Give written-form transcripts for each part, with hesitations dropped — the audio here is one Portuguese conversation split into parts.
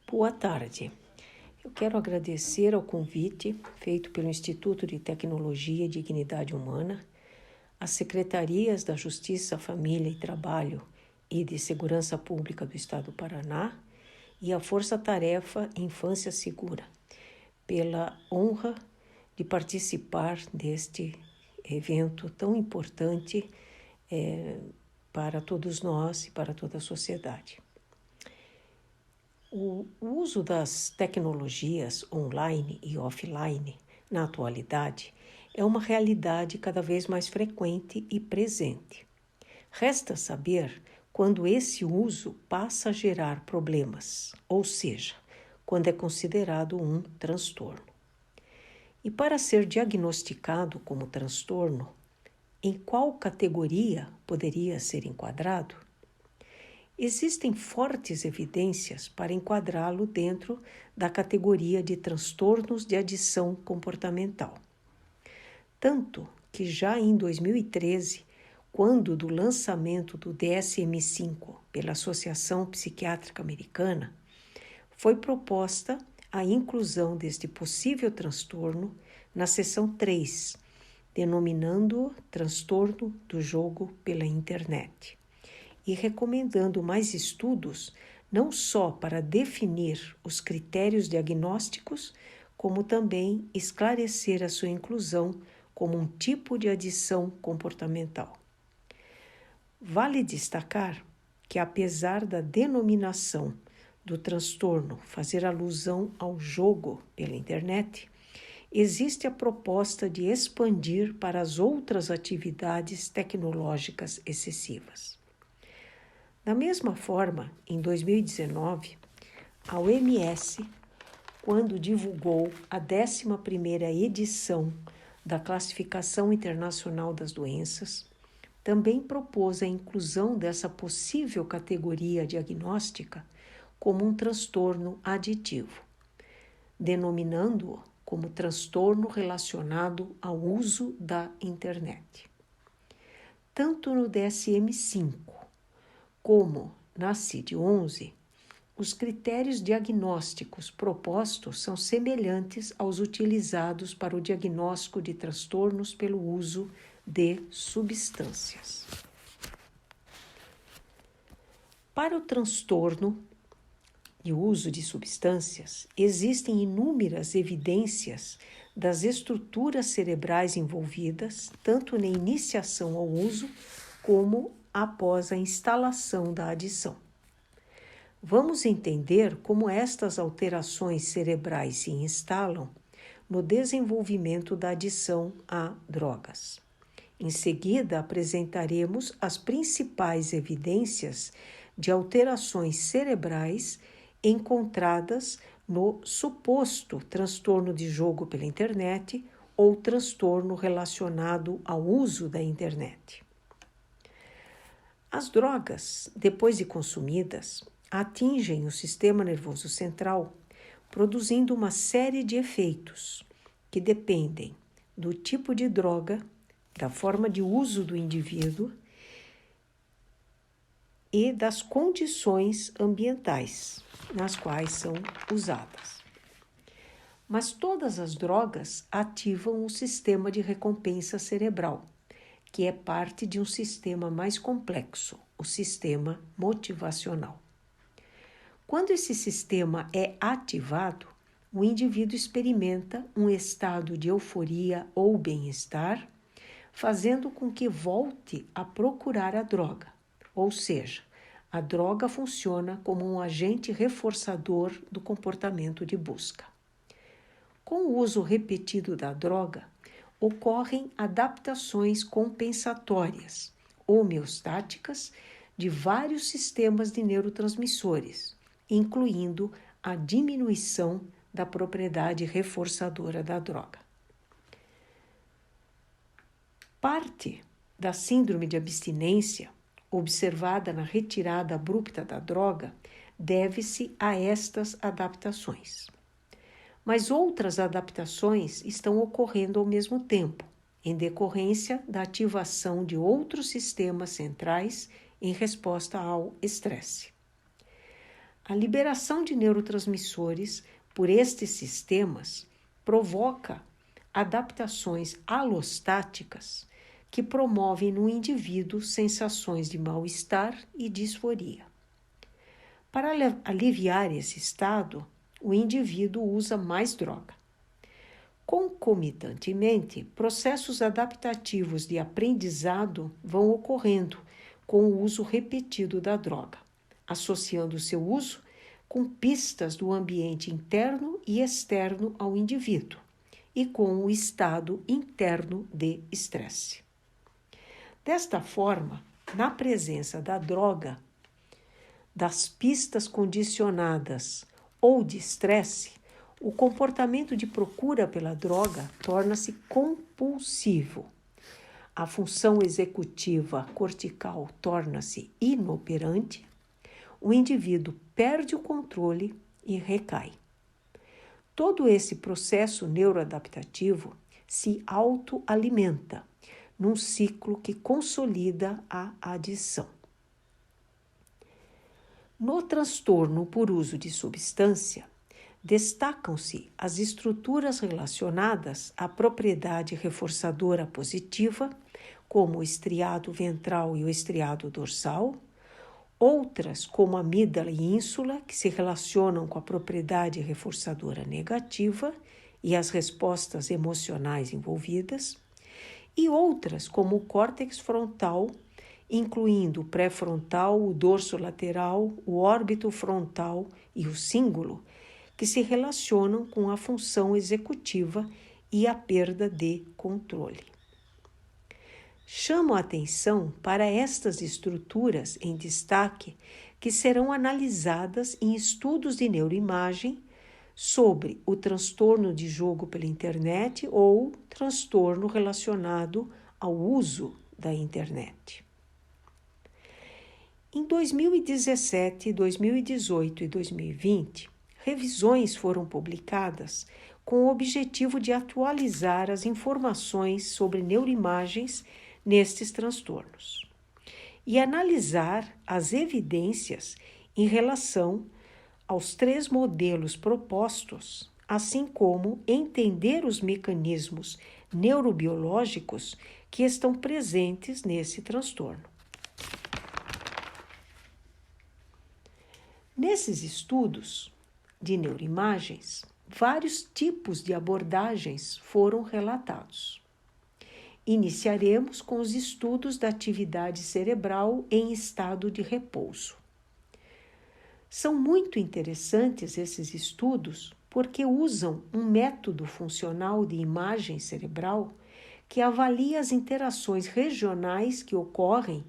Boa tarde. Eu quero agradecer ao convite feito pelo Instituto de Tecnologia e Dignidade Humana, às Secretarias da Justiça, Família e Trabalho e de Segurança Pública do Estado do Paraná e à Força Tarefa Infância Segura, pela honra de participar deste evento tão importante para todos nós e para toda a sociedade. O uso das tecnologias online e offline na atualidade é uma realidade cada vez mais frequente e presente. Resta saber quando esse uso passa a gerar problemas, ou seja, quando é considerado um transtorno. E para ser diagnosticado como transtorno, em qual categoria poderia ser enquadrado? Existem fortes evidências para enquadrá-lo dentro da categoria de transtornos de adição comportamental. Tanto que já em 2013, quando do lançamento do DSM-5 pela Associação Psiquiátrica Americana, foi proposta a inclusão deste possível transtorno na seção 3, denominando-o transtorno do jogo pela internet, e recomendando mais estudos não só para definir os critérios diagnósticos, como também esclarecer a sua inclusão como um tipo de adição comportamental. Vale destacar que, apesar da denominação do transtorno fazer alusão ao jogo pela internet, existe a proposta de expandir para as outras atividades tecnológicas excessivas. Da mesma forma, em 2019, a OMS, quando divulgou a 11ª edição da Classificação Internacional das Doenças, também propôs a inclusão dessa possível categoria diagnóstica como um transtorno aditivo, denominando-o como transtorno relacionado ao uso da internet. Tanto no DSM-5 como na CID-11, os critérios diagnósticos propostos são semelhantes aos utilizados para o diagnóstico de transtornos pelo uso de substâncias. Para o transtorno de uso de substâncias, existem inúmeras evidências das estruturas cerebrais envolvidas, tanto na iniciação ao uso como após a instalação da adição. Vamos entender como estas alterações cerebrais se instalam no desenvolvimento da adição a drogas. Em seguida, apresentaremos as principais evidências de alterações cerebrais encontradas no suposto transtorno de jogo pela internet ou transtorno relacionado ao uso da internet. As drogas, depois de consumidas, atingem o sistema nervoso central, produzindo uma série de efeitos que dependem do tipo de droga, da forma de uso do indivíduo e das condições ambientais nas quais são usadas. Mas todas as drogas ativam o sistema de recompensa cerebral, que é parte de um sistema mais complexo, o sistema motivacional. Quando esse sistema é ativado, o indivíduo experimenta um estado de euforia ou bem-estar, fazendo com que volte a procurar a droga, ou seja, a droga funciona como um agente reforçador do comportamento de busca. Com o uso repetido da droga, ocorrem adaptações compensatórias, homeostáticas, de vários sistemas de neurotransmissores, incluindo a diminuição da propriedade reforçadora da droga. Parte da síndrome de abstinência, observada na retirada abrupta da droga, deve-se a estas adaptações. Mas outras adaptações estão ocorrendo ao mesmo tempo, em decorrência da ativação de outros sistemas centrais em resposta ao estresse. A liberação de neurotransmissores por estes sistemas provoca adaptações alostáticas que promovem no indivíduo sensações de mal-estar e disforia. Para aliviar esse estado, o indivíduo usa mais droga. Concomitantemente, processos adaptativos de aprendizado vão ocorrendo com o uso repetido da droga, associando o seu uso com pistas do ambiente interno e externo ao indivíduo e com o estado interno de estresse. Desta forma, na presença da droga, das pistas condicionadas ou de estresse, o comportamento de procura pela droga torna-se compulsivo. A função executiva cortical torna-se inoperante, o indivíduo perde o controle e recai. Todo esse processo neuroadaptativo se autoalimenta, num ciclo que consolida a adição. No transtorno por uso de substância, destacam-se as estruturas relacionadas à propriedade reforçadora positiva, como o estriado ventral e o estriado dorsal, outras, como a amígdala e ínsula, que se relacionam com a propriedade reforçadora negativa e as respostas emocionais envolvidas, e outras, como o córtex frontal, incluindo o pré-frontal, o dorso lateral, o órbito frontal e o cíngulo, que se relacionam com a função executiva e a perda de controle. Chamo a atenção para estas estruturas em destaque que serão analisadas em estudos de neuroimagem sobre o transtorno de jogo pela internet ou transtorno relacionado ao uso da internet. Em 2017, 2018 e 2020, revisões foram publicadas com o objetivo de atualizar as informações sobre neuroimagens nestes transtornos e analisar as evidências em relação aos 3 modelos propostos, assim como entender os mecanismos neurobiológicos que estão presentes nesse transtorno. Nesses estudos de neuroimagens, vários tipos de abordagens foram relatados. Iniciaremos com os estudos da atividade cerebral em estado de repouso. São muito interessantes esses estudos porque usam um método funcional de imagem cerebral que avalia as interações regionais que ocorrem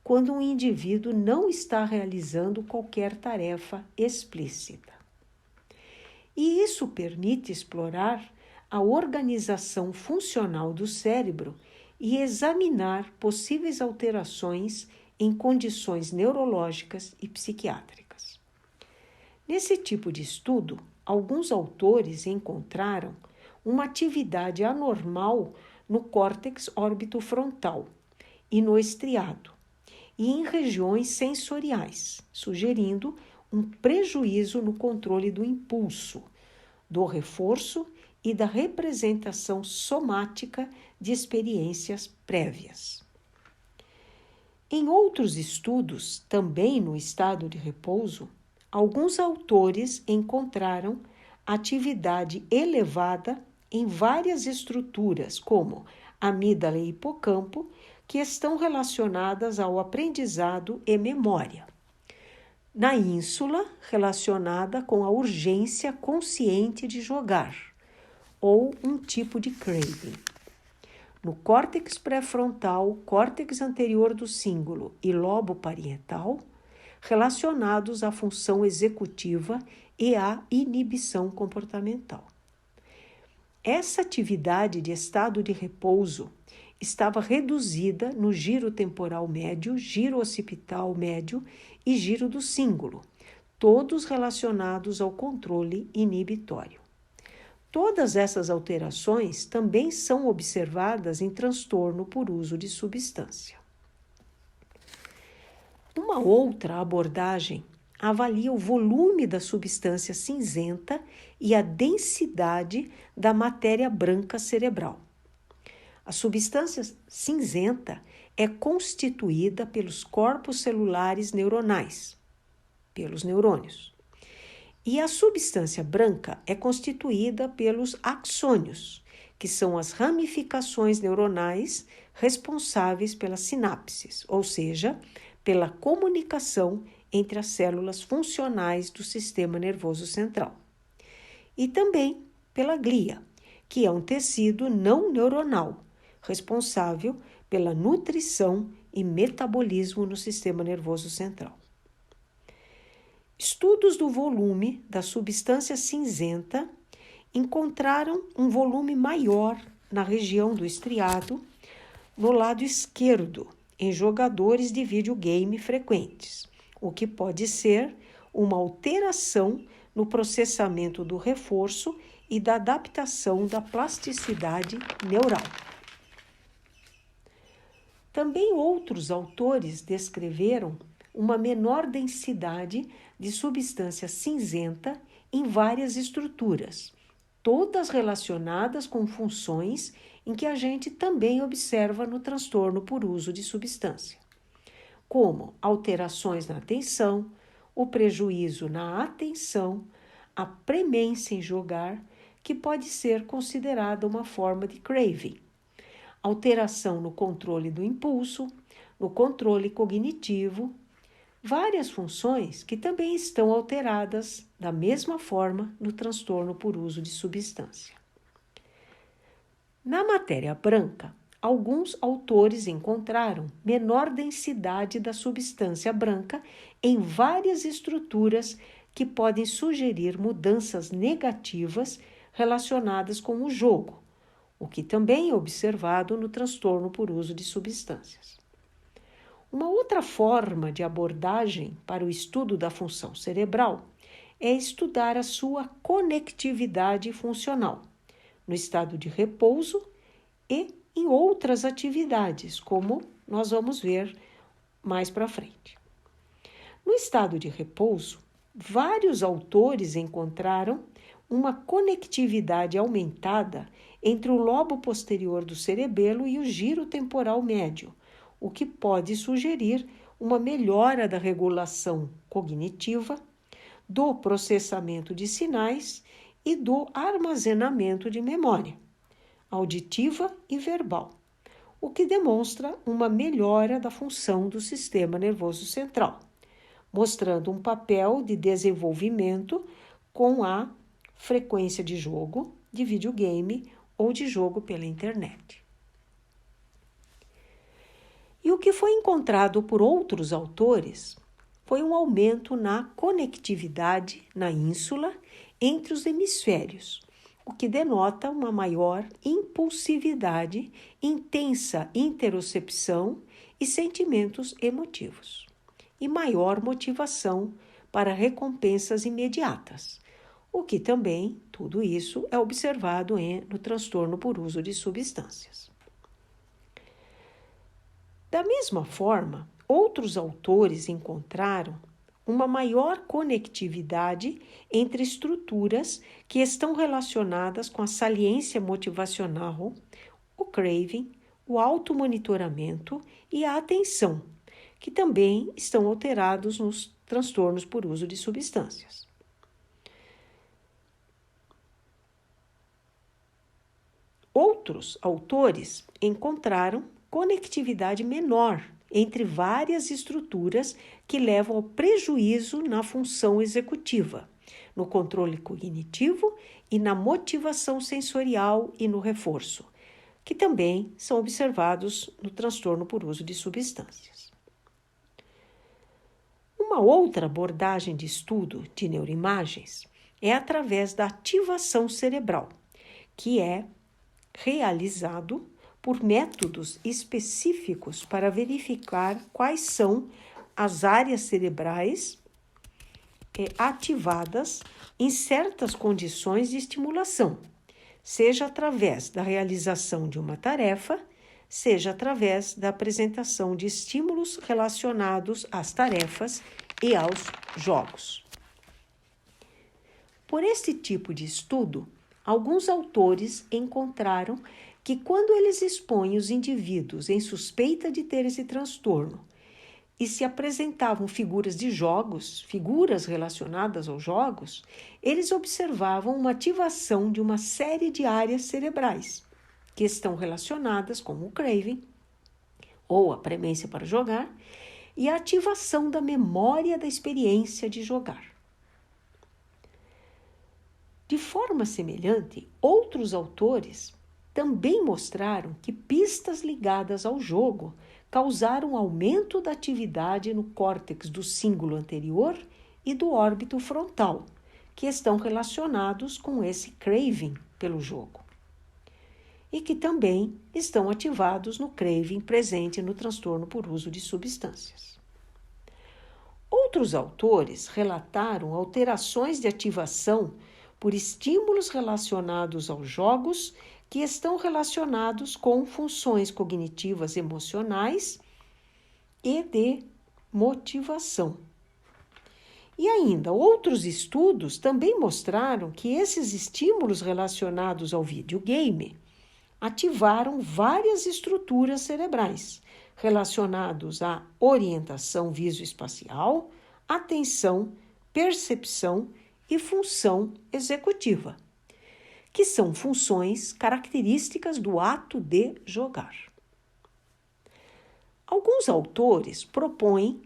quando um indivíduo não está realizando qualquer tarefa explícita. E isso permite explorar a organização funcional do cérebro e examinar possíveis alterações em condições neurológicas e psiquiátricas. Nesse tipo de estudo, alguns autores encontraram uma atividade anormal no córtex orbitofrontal e no estriado, e em regiões sensoriais, sugerindo um prejuízo no controle do impulso, do reforço e da representação somática de experiências prévias. Em outros estudos, também no estado de repouso, alguns autores encontraram atividade elevada em várias estruturas, como amígdala e hipocampo, que estão relacionadas ao aprendizado e memória. Na ínsula, relacionada com a urgência consciente de jogar, ou um tipo de craving. No córtex pré-frontal, córtex anterior do cíngulo e lobo parietal, relacionados à função executiva e à inibição comportamental. Essa atividade de estado de repouso estava reduzida no giro temporal médio, giro occipital médio e giro do cíngulo, todos relacionados ao controle inibitório. Todas essas alterações também são observadas em transtorno por uso de substância. Uma outra abordagem avalia o volume da substância cinzenta e a densidade da matéria branca cerebral. A substância cinzenta é constituída pelos corpos celulares neuronais, pelos neurônios. E a substância branca é constituída pelos axônios, que são as ramificações neuronais responsáveis pelas sinapses, ou seja, pela comunicação entre as células funcionais do sistema nervoso central. E também pela glia, que é um tecido não neuronal, responsável pela nutrição e metabolismo no sistema nervoso central. Estudos do volume da substância cinzenta encontraram um volume maior na região do estriado, no lado esquerdo, em jogadores de videogame frequentes, o que pode ser uma alteração no processamento do reforço e da adaptação da plasticidade neural. Também outros autores descreveram uma menor densidade de substância cinzenta em várias estruturas, todas relacionadas com funções em que a gente também observa no transtorno por uso de substância, como alterações na atenção, o prejuízo na atenção, a premência em jogar, que pode ser considerada uma forma de craving, alteração no controle do impulso, no controle cognitivo, várias funções que também estão alteradas da mesma forma no transtorno por uso de substância. Na matéria branca, alguns autores encontraram menor densidade da substância branca em várias estruturas que podem sugerir mudanças negativas relacionadas com o jogo, o que também é observado no transtorno por uso de substâncias. Uma outra forma de abordagem para o estudo da função cerebral é estudar a sua conectividade funcional, no estado de repouso e em outras atividades, como nós vamos ver mais para frente. No estado de repouso, vários autores encontraram uma conectividade aumentada entre o lobo posterior do cerebelo e o giro temporal médio, o que pode sugerir uma melhora da regulação cognitiva, do processamento de sinais e do armazenamento de memória, auditiva e verbal, o que demonstra uma melhora da função do sistema nervoso central, mostrando um papel de desenvolvimento com a frequência de jogo, de videogame ou de jogo pela internet. E o que foi encontrado por outros autores foi um aumento na conectividade na ínsula entre os hemisférios, o que denota uma maior impulsividade, intensa interocepção e sentimentos emotivos, e maior motivação para recompensas imediatas, o que também, tudo isso, é observado no transtorno por uso de substâncias. Da mesma forma, outros autores encontraram uma maior conectividade entre estruturas que estão relacionadas com a saliência motivacional, o craving, o automonitoramento e a atenção, que também estão alterados nos transtornos por uso de substâncias. Outros autores encontraram conectividade menor entre várias estruturas que levam ao prejuízo na função executiva, no controle cognitivo e na motivação sensorial e no reforço, que também são observados no transtorno por uso de substâncias. Uma outra abordagem de estudo de neuroimagens é através da ativação cerebral, que é realizado por métodos específicos para verificar quais são as áreas cerebrais ativadas em certas condições de estimulação, seja através da realização de uma tarefa, seja através da apresentação de estímulos relacionados às tarefas e aos jogos. Por este tipo de estudo, alguns autores encontraram que quando eles expõem os indivíduos em suspeita de ter esse transtorno e se apresentavam figuras de jogos, figuras relacionadas aos jogos, eles observavam uma ativação de uma série de áreas cerebrais que estão relacionadas com o craving, ou a premência para jogar, e a ativação da memória da experiência de jogar. De forma semelhante, outros autores também mostraram que pistas ligadas ao jogo causaram aumento da atividade no córtex do cíngulo anterior e do órbito frontal, que estão relacionados com esse craving pelo jogo, e que também estão ativados no craving presente no transtorno por uso de substâncias. Outros autores relataram alterações de ativação por estímulos relacionados aos jogos que estão relacionados com funções cognitivas emocionais e de motivação. E ainda, outros estudos também mostraram que esses estímulos relacionados ao videogame ativaram várias estruturas cerebrais relacionados à orientação visoespacial, atenção, percepção e função executiva, que são funções características do ato de jogar. Alguns autores propõem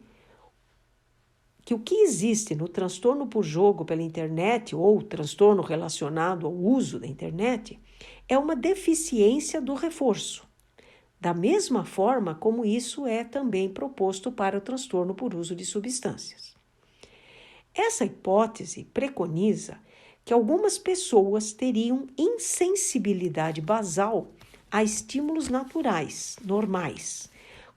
que o que existe no transtorno por jogo pela internet ou transtorno relacionado ao uso da internet é uma deficiência do reforço, da mesma forma como isso é também proposto para o transtorno por uso de substâncias. Essa hipótese preconiza que algumas pessoas teriam insensibilidade basal a estímulos naturais, normais,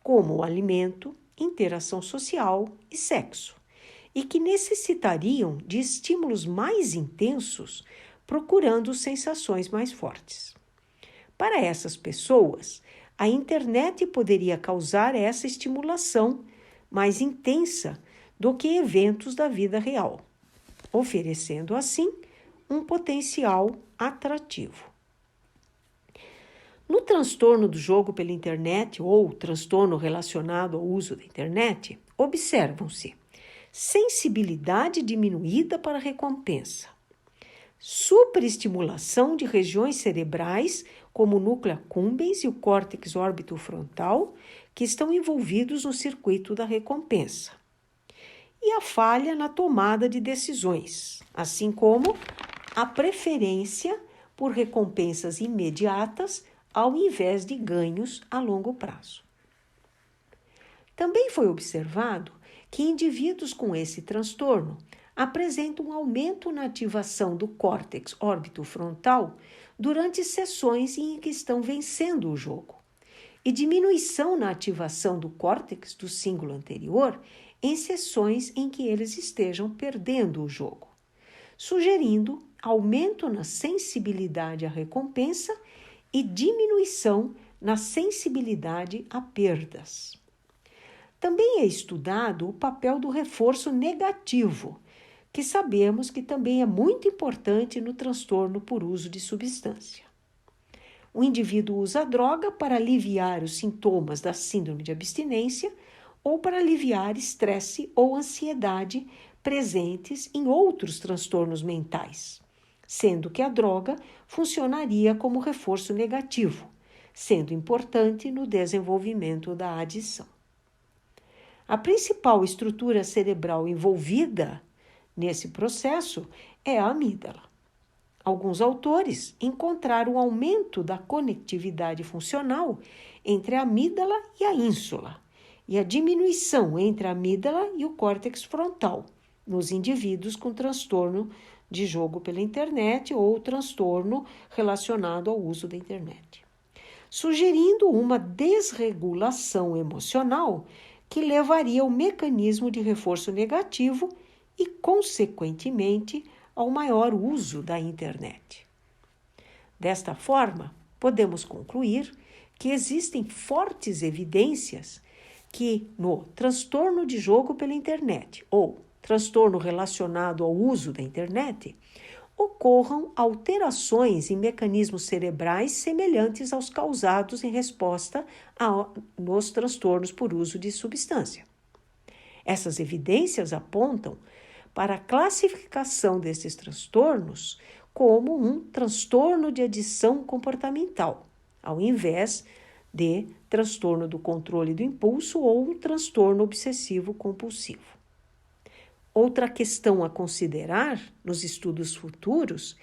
como o alimento, interação social e sexo, e que necessitariam de estímulos mais intensos, procurando sensações mais fortes. Para essas pessoas, a internet poderia causar essa estimulação mais intensa do que eventos da vida real, oferecendo assim um potencial atrativo. No transtorno do jogo pela internet ou transtorno relacionado ao uso da internet, observam-se sensibilidade diminuída para recompensa, superestimulação de regiões cerebrais como o núcleo accumbens e o córtex órbito-frontal, que estão envolvidos no circuito da recompensa, e a falha na tomada de decisões, assim como a preferência por recompensas imediatas ao invés de ganhos a longo prazo. Também foi observado que indivíduos com esse transtorno apresentam um aumento na ativação do córtex órbito-frontal durante sessões em que estão vencendo o jogo, e diminuição na ativação do córtex do cíngulo anterior em sessões em que eles estejam perdendo o jogo, sugerindo aumento na sensibilidade à recompensa e diminuição na sensibilidade a perdas. Também é estudado o papel do reforço negativo, que sabemos que também é muito importante no transtorno por uso de substância. O indivíduo usa a droga para aliviar os sintomas da síndrome de abstinência ou para aliviar estresse ou ansiedade presentes em outros transtornos mentais, sendo que a droga funcionaria como reforço negativo, sendo importante no desenvolvimento da adição. A principal estrutura cerebral envolvida nesse processo é a amígdala. Alguns autores encontraram aumento da conectividade funcional entre a amígdala e a ínsula, e a diminuição entre a amígdala e o córtex frontal nos indivíduos com transtorno de jogo pela internet ou transtorno relacionado ao uso da internet, sugerindo uma desregulação emocional que levaria ao mecanismo de reforço negativo e, consequentemente, ao maior uso da internet. Desta forma, podemos concluir que existem fortes evidências que no transtorno de jogo pela internet ou transtorno relacionado ao uso da internet ocorram alterações em mecanismos cerebrais semelhantes aos causados em resposta nos transtornos por uso de substância. Essas evidências apontam para a classificação desses transtornos como um transtorno de adição comportamental, ao invés de transtorno do controle do impulso ou um transtorno obsessivo-compulsivo. Outra questão a considerar nos estudos futuros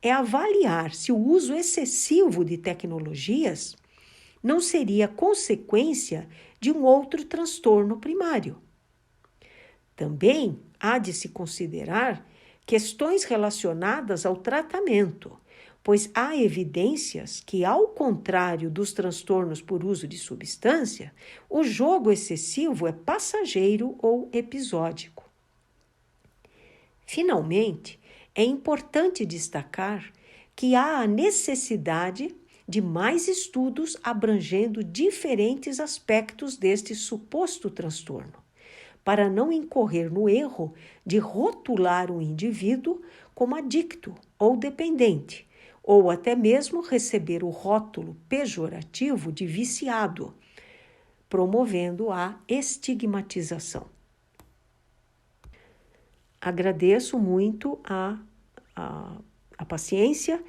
é avaliar se o uso excessivo de tecnologias não seria consequência de um outro transtorno primário. Também há de se considerar questões relacionadas ao tratamento, pois há evidências que, ao contrário dos transtornos por uso de substância, o jogo excessivo é passageiro ou episódico. Finalmente, é importante destacar que há a necessidade de mais estudos abrangendo diferentes aspectos deste suposto transtorno, para não incorrer no erro de rotular um indivíduo como adicto ou dependente, ou até mesmo receber o rótulo pejorativo de viciado, promovendo a estigmatização. Agradeço muito a paciência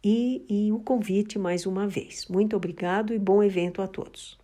e o convite mais uma vez. Muito obrigado e bom evento a todos.